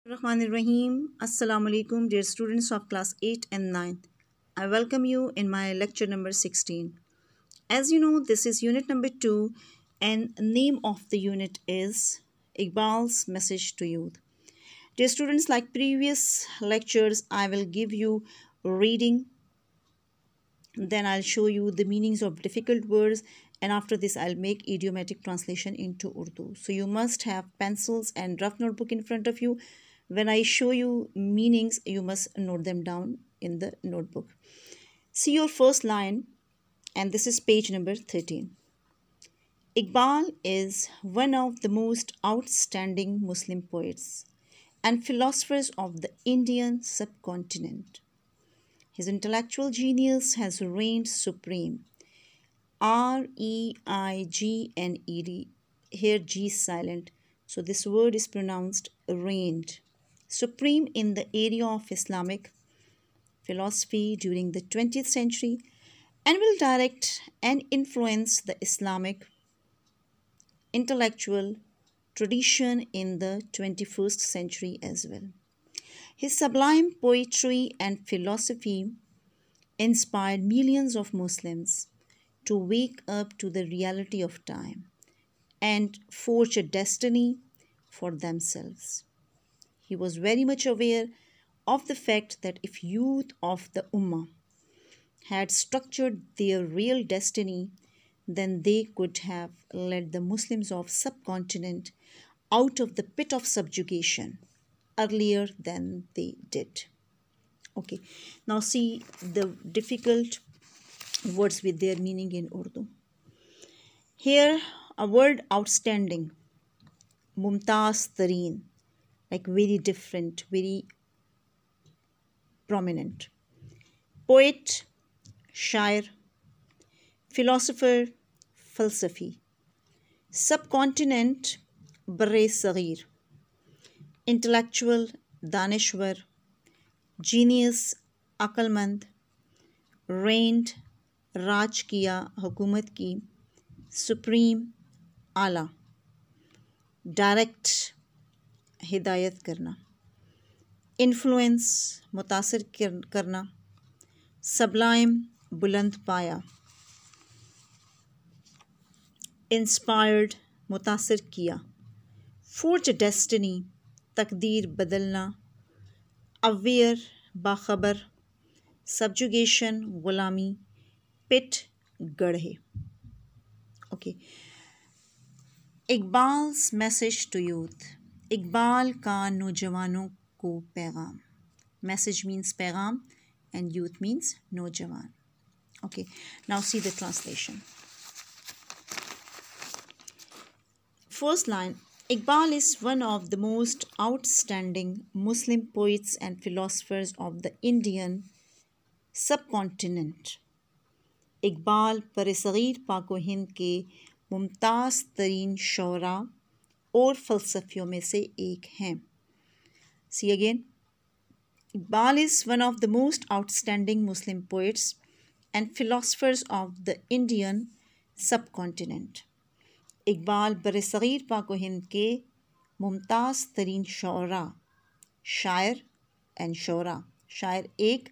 Rahim. Assalamu alaikum, dear students of class 8 and 9. I welcome you in my lecture number 16. As you know, this is unit number 2 and name of the unit is Iqbal's Message to Youth. Dear students, like previous lectures, I will give you reading, then I'll show you the meanings of difficult words, and after this I'll make idiomatic translation into Urdu. So you must have pencils and rough notebook in front of you. When I show you meanings, you must note them down in the notebook. See your first line, and this is page number 13. Iqbal is one of the most outstanding Muslim poets and philosophers of the Indian subcontinent. His intellectual genius has reigned supreme. R-E-I-G-N-E-D. Here G is silent, so this word is pronounced reigned. Supreme in the area of Islamic philosophy during the 20th century and will direct and influence the Islamic intellectual tradition in the 21st century as well. His sublime poetry and philosophy inspired millions of Muslims to wake up to the reality of time and forge a destiny for themselves. He was very much aware of the fact that if youth of the Ummah had structured their real destiny, then they could have led the Muslims of subcontinent out of the pit of subjugation earlier than they did. Okay, now see the difficult words with their meaning in Urdu. Here, a word outstanding, mumtaz tareen, like very different, very prominent. Poet, shair, philosopher, falsafi. Subcontinent, barre sagir. Intellectual, danishwar. Genius, अक्लमंद. Reigned, राज किया, हुकूमत की. Supreme, आला. Direct, हिदायत करना. Influence, मुतासिर करना. Sublime, बुलंद पाया. Inspired, मुतासिर किया. Forge a destiny, तकदीर बदलना. Aware, बाखबर. Subjugation, गुलामी. Pit, गढ़े. Okay. Iqbal's message to youth. Iqbal का नौजवानों को पैगाम. मैसेज मीन्स पैगाम and youth means नौजवान. Okay, now see the translation. First line, Iqbal is one of the most outstanding Muslim poets and philosophers of the Indian subcontinent. Iqbal बरसगीर पाको हिंद के मुमताज़ तरीन शौरा और फ़लसफ़ियों में से एक हैं. See again. Iqbal is one of the most outstanding Muslim poets and philosophers of the Indian subcontinent. Iqbal बरसगीर पाको हिंद के मुमताज़ तरीन शौरा, शायर and शौरा, शायर एक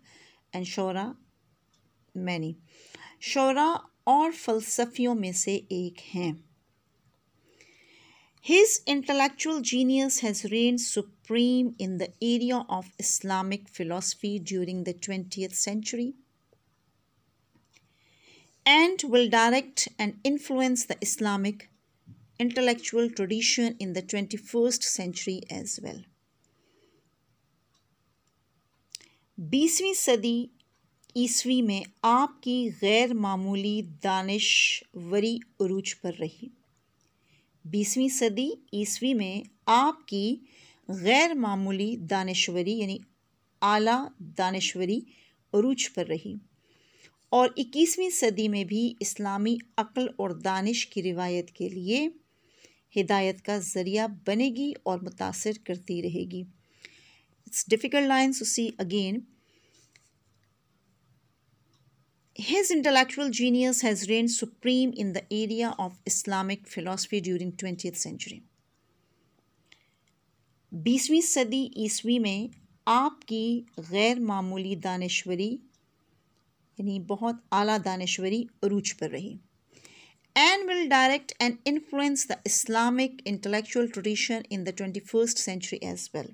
and शौरा many, शौरा और फ़लसफ़ियों में से एक हैं. His intellectual genius has reigned supreme in the area of Islamic philosophy during the 20th century and will direct and influence the Islamic intellectual tradition in the 21st century as well. 20वीं सदी ईस्वी में आपकी गैर मामूली दानिशवरी उरूज पर रही. 20वीं सदी ईस्वी में आपकी गैर मामूली दानिशवरी यानी आला दानिशवरी उरूज पर रही और 21वीं सदी में भी इस्लामी अक्ल और दानिश की रिवायत के लिए हिदायत का ज़रिया बनेगी और मुतासिर करती रहेगी. It's difficult lines to see again. His intellectual genius has reigned supreme in the area of Islamic philosophy during 20th century. 20वीं सदी ईस्वी में आपकी गैर मामूली दानिश्वरी यानी बहुत आला दानिश्वरी अरूज पर रही। And will direct and influence the Islamic intellectual tradition in the 21st century as well.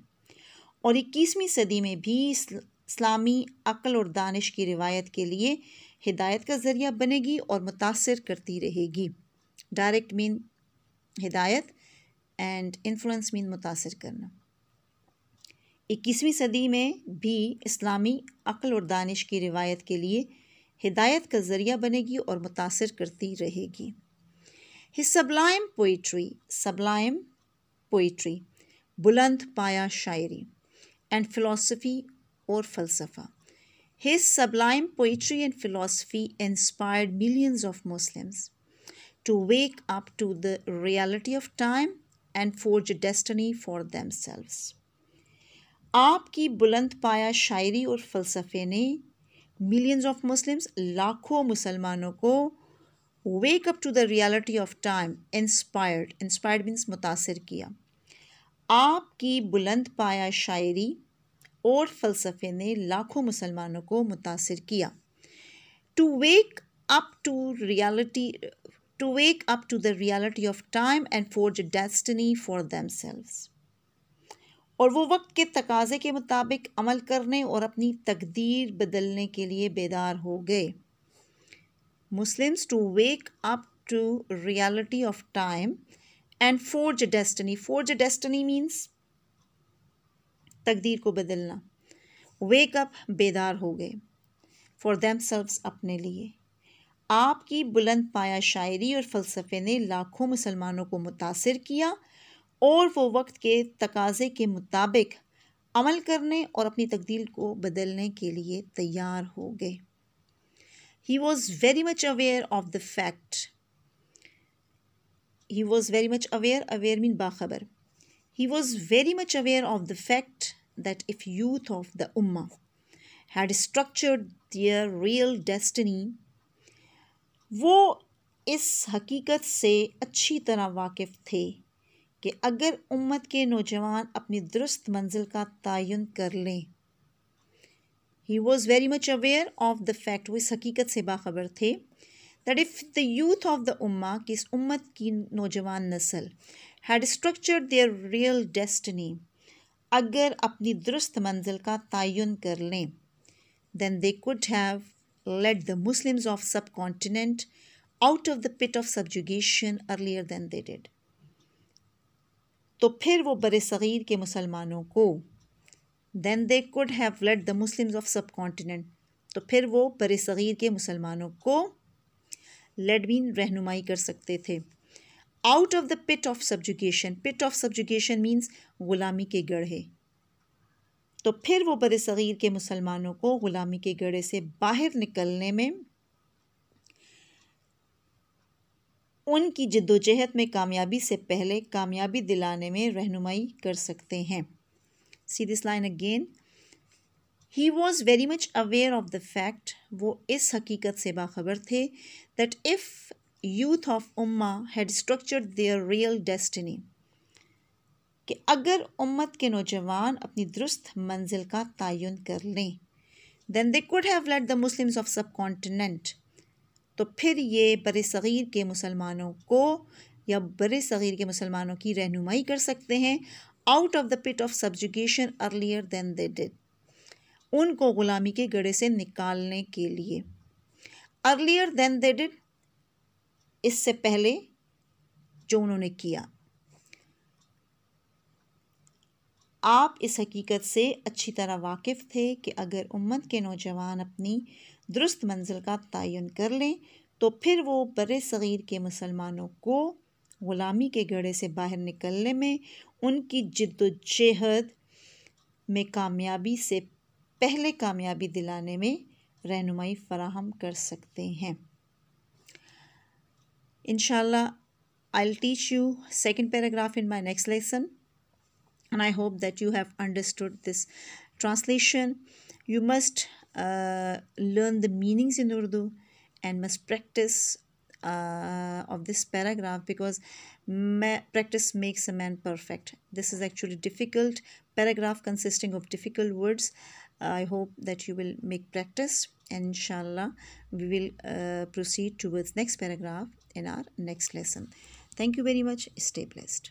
और 21वीं सदी में भी इस्लामी अक्ल और दानिश की रिवायत के लिए हिदायत का ज़रिया बनेगी और मुतासिर करती रहेगी। डायरेक्ट मीन हिदायत एंड इन्फ्लुएंस मीन मुतासिर करना। 21वीं सदी में भी इस्लामी अक्ल और दानिश की रिवायत के लिए हिदायत का ज़रिया बनेगी और मुतासिर करती रहेगी। His sublime poetry, बुलंद पाया शायरी and philosophy और फ़लसफ़ा। His sublime poetry and philosophy inspired millions of Muslims to wake up to the reality of time and forge a destiny for themselves. आपकी बुलंद पाया शायरी और फ़लसफ़े ने मिलियंस ऑफ मुस्लिम्स लाखों मुसलमानों को wake up to the reality of time inspired means मुतासिर किया। आपकी बुलंद पाया शायरी और फ़लसफ़े ने लाखों मुसलमानों को मुतासिर किया। To wake up to the reality of time and forge destiny for themselves. और वो वक्त के तकाज़े के मुताबिक अमल करने और अपनी तकदीर बदलने के लिए बेदार हो गए। Muslims to wake up to reality of time and forge destiny means तकदीर को बदलना। वेक अप बेदार हो गए। फॉर देमसेल्व्स अपने लिए। आपकी बुलंद पाया शायरी और फ़लसफ़े ने लाखों मुसलमानों को मुतासिर किया और वो वक्त के तकाज़े के मुताबिक अमल करने और अपनी तकदीर को बदलने के लिए तैयार हो गए। He was very much aware of the fact. Aware mean बाखबर. He was very much aware of the fact that if youth of the Ummah had structured their real destiny, वो इस हकीकत से अच्छी तरह वाकिफ़ थे कि अगर उम्मत के नौजवान अपनी दुरुस्त मंजिल का तयन कर लें। He was very much aware of the fact, वो इस हकीकत से बाखबर थे that if the youth of the ummah, कि इस उम्मत की नौजवान नस्ल had structured their real destiny, अगर अपनी दुरुस्त मंजिल का तयन कर लें, then they could have led the Muslims of subcontinent out of the pit of subjugation earlier than they did. तो फिर वो बरसग़ीर के मुसलमानों को then they could have led the Muslims of subcontinent, तो फिर वो बरसग़ीर के मुसलमानों को led mean रहनुमाई कर सकते थे। out of the pit of subjugation means ग़ुलामी के गड्ढे। तो फिर वो बरसग़ीर के मुसलमानों को ग़ुलामी के गड्ढे से बाहर निकलने में उनकी जद्दोजहद में कामयाबी से पहले कामयाबी दिलाने में रहनुमाई कर सकते हैं। See this line again. He was very much aware of the fact, वो इस हकीकत से बाखबर थे that if youth of ummah had structured their real destiny, कि अगर उम्मत के नौजवान अपनी दुरुस्त मंजिल का तयन कर लें, then they could have led the Muslims of subcontinent, तो फिर ये बरसग़ीर के मुसलमानों को या बरसग़ीर के मुसलमानों की रहनुमाई कर सकते हैं out of the pit of subjugation earlier than they did, उनको ग़ुलामी के गड्ढे से निकालने के लिए। earlier than they did, इससे पहले जो उन्होंने किया। आप इस हकीकत से अच्छी तरह वाकिफ़ थे कि अगर उम्मत के नौजवान अपनी दुरुस्त मंजिल का तयन कर लें तो फिर वो बरसग़ीर के मुसलमानों को ग़ुलामी के गड्ढे से बाहर निकलने में उनकी जिद्दोजहद में कामयाबी से पहले कामयाबी दिलाने में रहनुमाई फराहम कर सकते हैं। Inshallah, I'll teach you second paragraph in my next lesson, and I hope that you have understood this translation. You must learn the meanings in Urdu and must practice of this paragraph, because practice makes a man perfect. This is actually difficult paragraph consisting of difficult words. I hope that you will make practice, and inshallah we will proceed towards next paragraph in our next lesson. Thank you very much. Stay blessed.